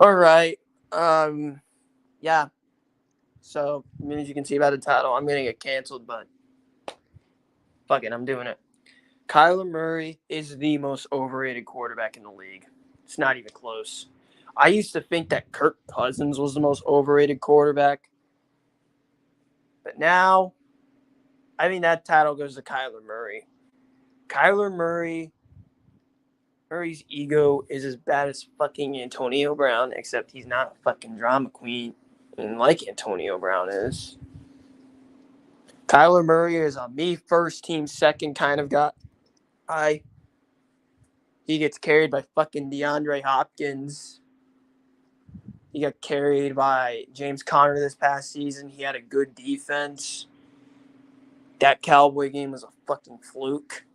All right. Yeah. So, as you can see by the title, I'm gonna get canceled, but fuck it, I'm doing it. Kyler Murray is the most overrated quarterback in the league. It's not even close. I used to think that Kirk Cousins was the most overrated quarterback, but now I think that title goes to Kyler Murray. Kyler Murray's ego is as bad as fucking Antonio Brown, except he's not a fucking drama queen, and like Antonio Brown is. Kyler Murray is a me first, team second kind of guy. I He gets carried by fucking DeAndre Hopkins. He got carried by James Conner this past season. He had a good defense. That Cowboy game was a fucking fluke.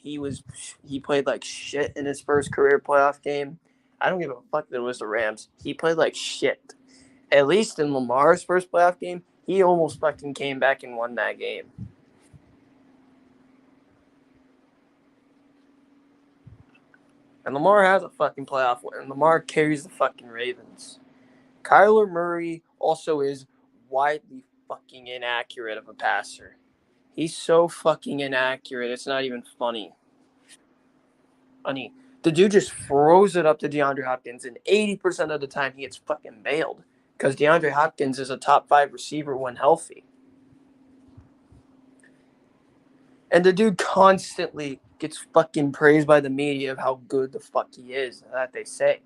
He played like shit in his first career playoff game. I don't give a fuck that it was the Rams. He played like shit. At least in Lamar's first playoff game, he almost fucking came back and won that game. And Lamar has a fucking playoff win. Lamar carries the fucking Ravens. Kyler Murray also is widely fucking inaccurate of a passer. He's so fucking inaccurate, it's not even funny. The dude just throws it up to DeAndre Hopkins, and 80% of the time he gets fucking bailed because DeAndre Hopkins is a top 5 receiver when healthy. And the dude constantly gets fucking praised by the media of how good the fuck he is, that they say.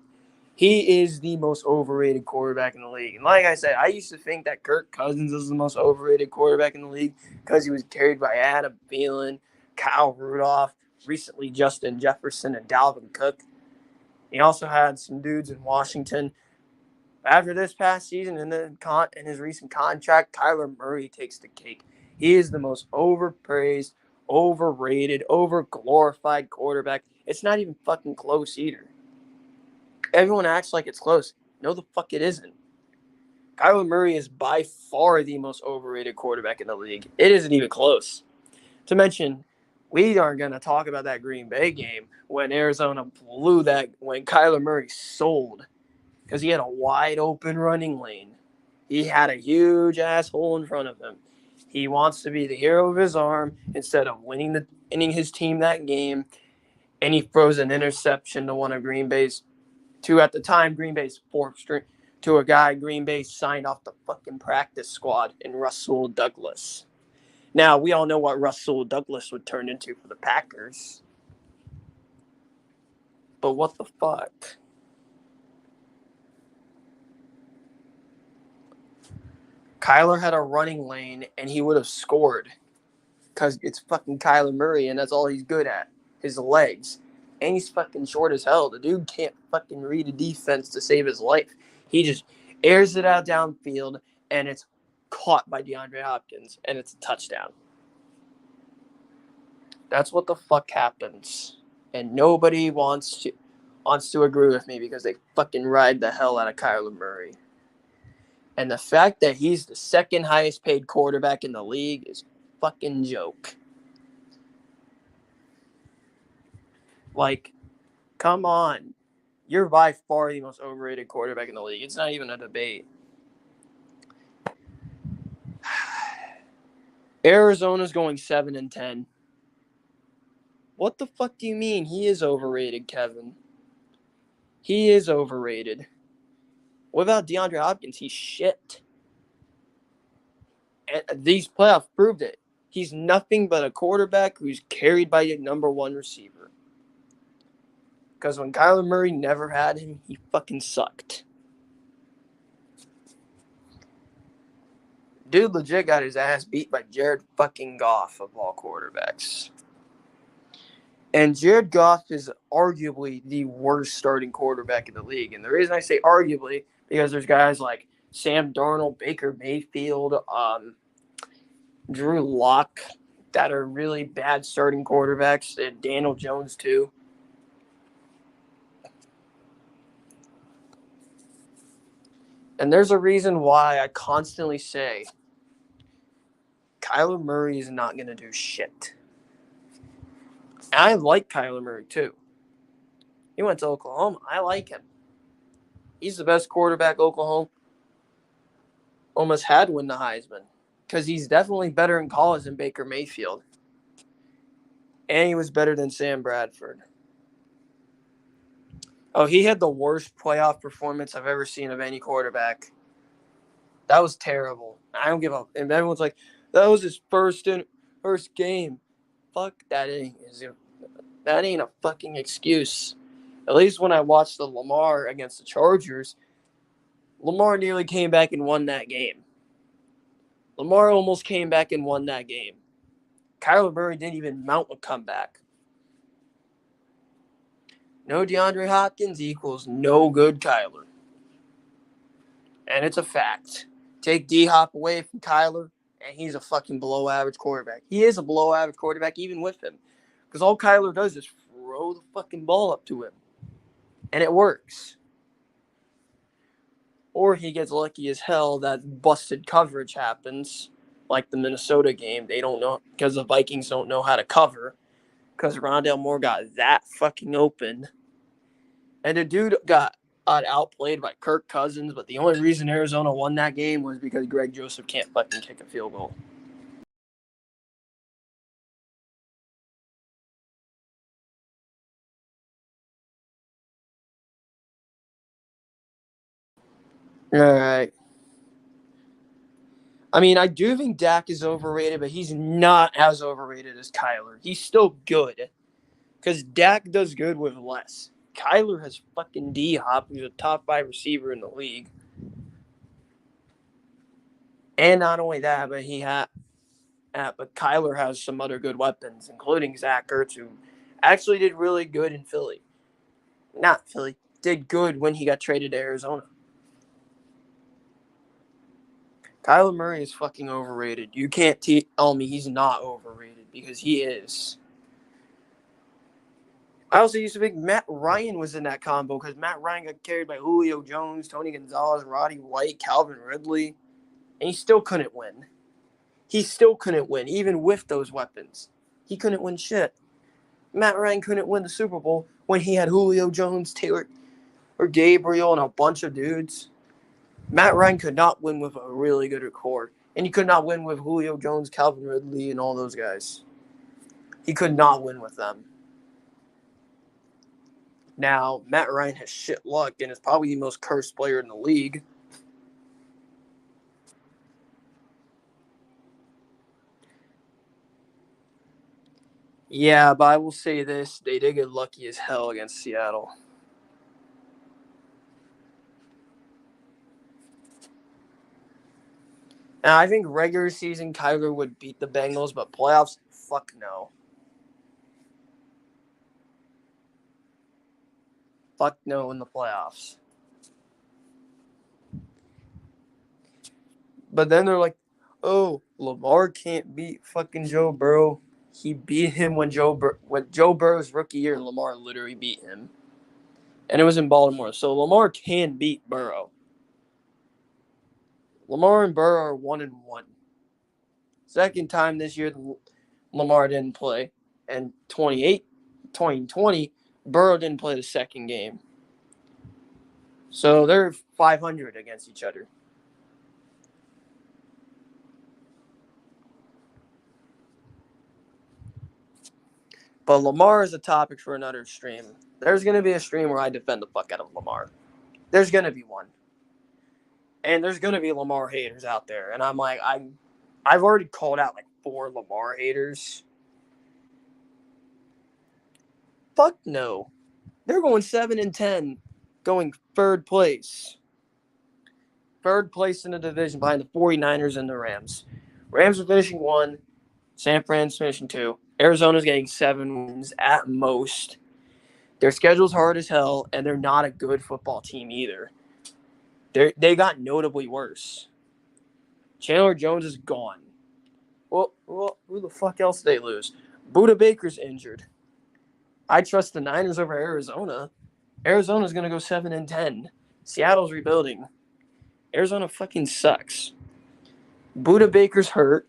He is the most overrated quarterback in the league. And like I said, I used to think that Kirk Cousins was the most overrated quarterback in the league because he was carried by Adam Thielen, Kyle Rudolph, recently Justin Jefferson, and Dalvin Cook. He also had some dudes in Washington. After this past season and in his recent contract, Kyler Murray takes the cake. He is the most overpraised, overrated, overglorified quarterback. It's not even fucking close either. Everyone acts like it's close. No, the fuck it isn't. Kyler Murray is by far the most overrated quarterback in the league. It isn't even close. To mention, we aren't going to talk about that Green Bay game when Arizona blew that, when Kyler Murray sold because he had a wide open running lane. He had a huge asshole in front of him. He wants to be the hero of his arm instead of winning his team that game, and he throws an interception to one of Green Bay's at the time Green Bay's fourth string, to a guy Green Bay signed off the fucking practice squad in Russell Douglas. Now, we all know what Russell Douglas would turn into for the Packers. But what the fuck? Kyler had a running lane and he would have scored because it's fucking Kyler Murray and that's all he's good at, his legs. And he's fucking short as hell. The dude can't fucking read a defense to save his life. He just airs it out downfield and it's caught by DeAndre Hopkins and it's a touchdown. That's what the fuck happens. And nobody wants to agree with me because they fucking ride the hell out of Kyler Murray. And the fact that he's the second highest paid quarterback in the league is a fucking joke. Like, come on. You're by far the most overrated quarterback in the league. It's not even a debate. Arizona's going 7-10. What the fuck do you mean? He is overrated, Kevin. He is overrated. What about DeAndre Hopkins? He's shit. And these playoffs proved it. He's nothing but a quarterback who's carried by a number one receiver. Because when Kyler Murray never had him, he fucking sucked. Dude legit got his ass beat by Jared fucking Goff of all quarterbacks. And Jared Goff is arguably the worst starting quarterback in the league. And the reason I say arguably, because there's guys like Sam Darnold, Baker Mayfield, Drew Lock that are really bad starting quarterbacks, and Daniel Jones too. And there's a reason why I constantly say Kyler Murray is not going to do shit. And I like Kyler Murray too. He went to Oklahoma. I like him. He's the best quarterback Oklahoma almost had win the Heisman. Because he's definitely better in college than Baker Mayfield. And he was better than Sam Bradford. Oh, he had the worst playoff performance I've ever seen of any quarterback. That was terrible. I don't give up. And everyone's like, that was his first game. Fuck, that ain't a fucking excuse. At least when I watched the Lamar against the Chargers, Lamar nearly came back and won that game. Lamar almost came back and won that game. Kyler Murray didn't even mount a comeback. No DeAndre Hopkins equals no good Kyler. And it's a fact. Take D-Hop away from Kyler, and he's a fucking below-average quarterback. He is a below-average quarterback even with him. Because all Kyler does is throw the fucking ball up to him. And it works. Or he gets lucky as hell that busted coverage happens. Like the Minnesota game. They don't know, because the Vikings don't know how to cover. Because Rondale Moore got that fucking open. And the dude got outplayed by Kirk Cousins, but the only reason Arizona won that game was because Greg Joseph can't fucking kick a field goal. All right. I mean, I do think Dak is overrated, but he's not as overrated as Kyler. He's still good. Because Dak does good with less. Kyler has fucking D-Hop, who's a top 5 receiver in the league. And not only that, but Kyler has some other good weapons, including Zach Ertz, who actually did really good in Philly. Not Philly. Did good when he got traded to Arizona. Kyler Murray is fucking overrated. You can't tell me he's not overrated, because he is. I also used to think Matt Ryan was in that combo, because Matt Ryan got carried by Julio Jones, Tony Gonzalez, Roddy White, Calvin Ridley, and he still couldn't win. He still couldn't win, even with those weapons. He couldn't win shit. Matt Ryan couldn't win the Super Bowl when he had Julio Jones, Taylor, or Gabriel, and a bunch of dudes. Matt Ryan could not win with a really good core. And he could not win with Julio Jones, Calvin Ridley, and all those guys. He could not win with them. Now, Matt Ryan has shit luck and is probably the most cursed player in the league. Yeah, but I will say this. They did get lucky as hell against Seattle. And I think regular season Kyler would beat the Bengals, but playoffs, fuck no. Fuck no in the playoffs. But then they're like, oh, Lamar can't beat fucking Joe Burrow. He beat him when Joe Burrow's rookie year. Lamar literally beat him, and it was in Baltimore. So Lamar can beat Burrow. Lamar and Burrow are 1-1. Second time this year Lamar didn't play, and 2020 Burrow didn't play the second game. So they're 500 against each other. But Lamar is a topic for another stream. There's going to be a stream where I defend the fuck out of Lamar. There's going to be one. And there's going to be Lamar haters out there. And I'm like, I've already called out like 4 Lamar haters. Fuck no. They're going 7-10, going third place. Third place in the division behind the 49ers and the Rams. Rams are finishing 1. San Fran's finishing 2. Arizona's getting 7 wins at most. Their schedule's hard as hell, and they're not a good football team either. They got notably worse. Chandler Jones is gone. Well, who the fuck else did they lose? Buda Baker's injured. I trust the Niners over Arizona. Arizona's going to go 7-10. Seattle's rebuilding. Arizona fucking sucks. Buda Baker's hurt,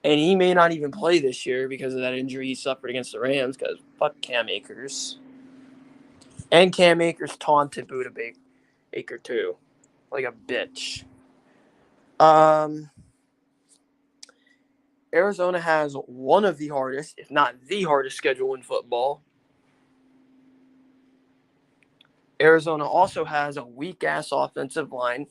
and he may not even play this year because of that injury he suffered against the Rams, because fuck Cam Akers. And Cam Akers taunted Buda Baker too, like a bitch. Arizona has one of the hardest, if not the hardest, schedule in football. Arizona also has a weak-ass offensive line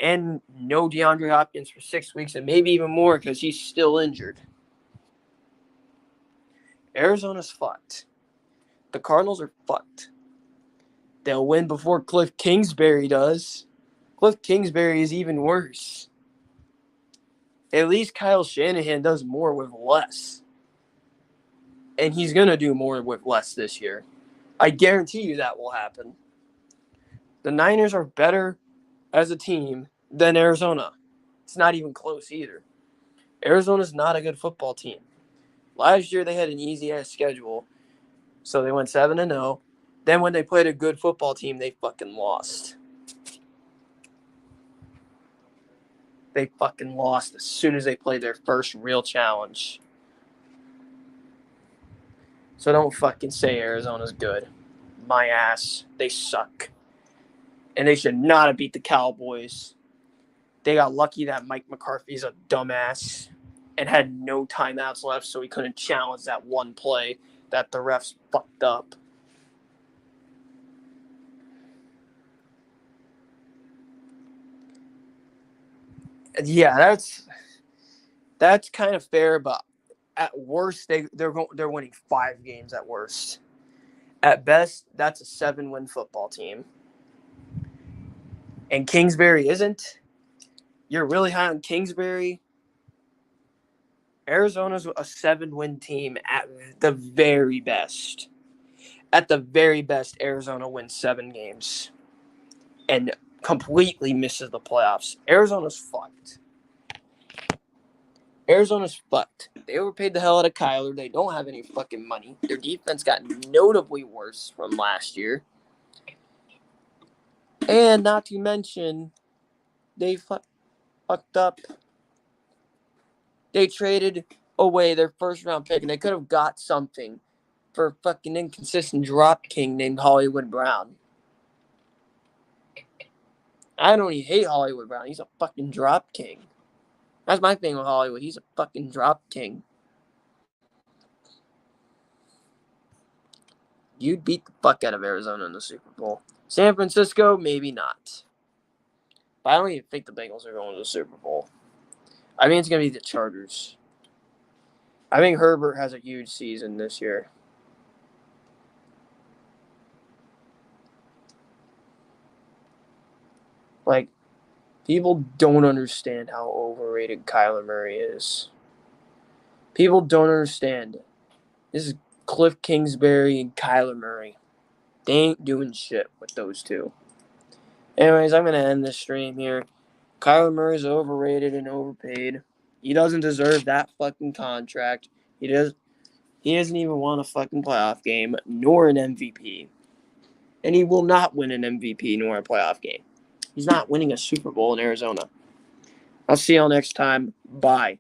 and no DeAndre Hopkins for 6 weeks and maybe even more because he's still injured. Arizona's fucked. The Cardinals are fucked. They'll win before Cliff Kingsbury does. Cliff Kingsbury is even worse. At least Kyle Shanahan does more with less. And he's going to do more with less this year. I guarantee you that will happen. The Niners are better as a team than Arizona. It's not even close either. Arizona's not a good football team. Last year they had an easy-ass schedule, so they went 7-0. Then when they played a good football team, they fucking lost. They fucking lost as soon as they played their first real challenge. So don't fucking say Arizona's good. My ass. They suck. And they should not have beat the Cowboys. They got lucky that Mike McCarthy's a dumbass and had no timeouts left, so he couldn't challenge that one play that the refs fucked up. Yeah, that's kind of fair, but at worst they're winning 5 games at worst. At best, that's a 7-win football team. And Kingsbury isn't. You're really high on Kingsbury. Arizona's a 7-win team at the very best. At the very best, Arizona wins 7 games and completely misses the playoffs. Arizona's fucked. Arizona's fucked. They overpaid the hell out of Kyler. They don't have any fucking money. Their defense got notably worse from last year. And not to mention, they fucked up. They traded away their first-round pick, and they could have got something for a fucking inconsistent drop king named Hollywood Brown. I don't even hate Hollywood Brown. He's a fucking drop king. That's my thing with Hollywood. He's a fucking drop king. You'd beat the fuck out of Arizona in the Super Bowl. San Francisco, maybe not. But I don't even think the Bengals are going to the Super Bowl. I think it's going to be the Chargers. I think Herbert has a huge season this year. Like, people don't understand how overrated Kyler Murray is. People don't understand. This is Cliff Kingsbury and Kyler Murray. They ain't doing shit with those two. Anyways, I'm going to end this stream here. Kyler Murray's overrated and overpaid. He doesn't deserve that fucking contract. He doesn't even want a fucking playoff game, nor an MVP. And he will not win an MVP nor a playoff game. He's not winning a Super Bowl in Arizona. I'll see y'all next time. Bye.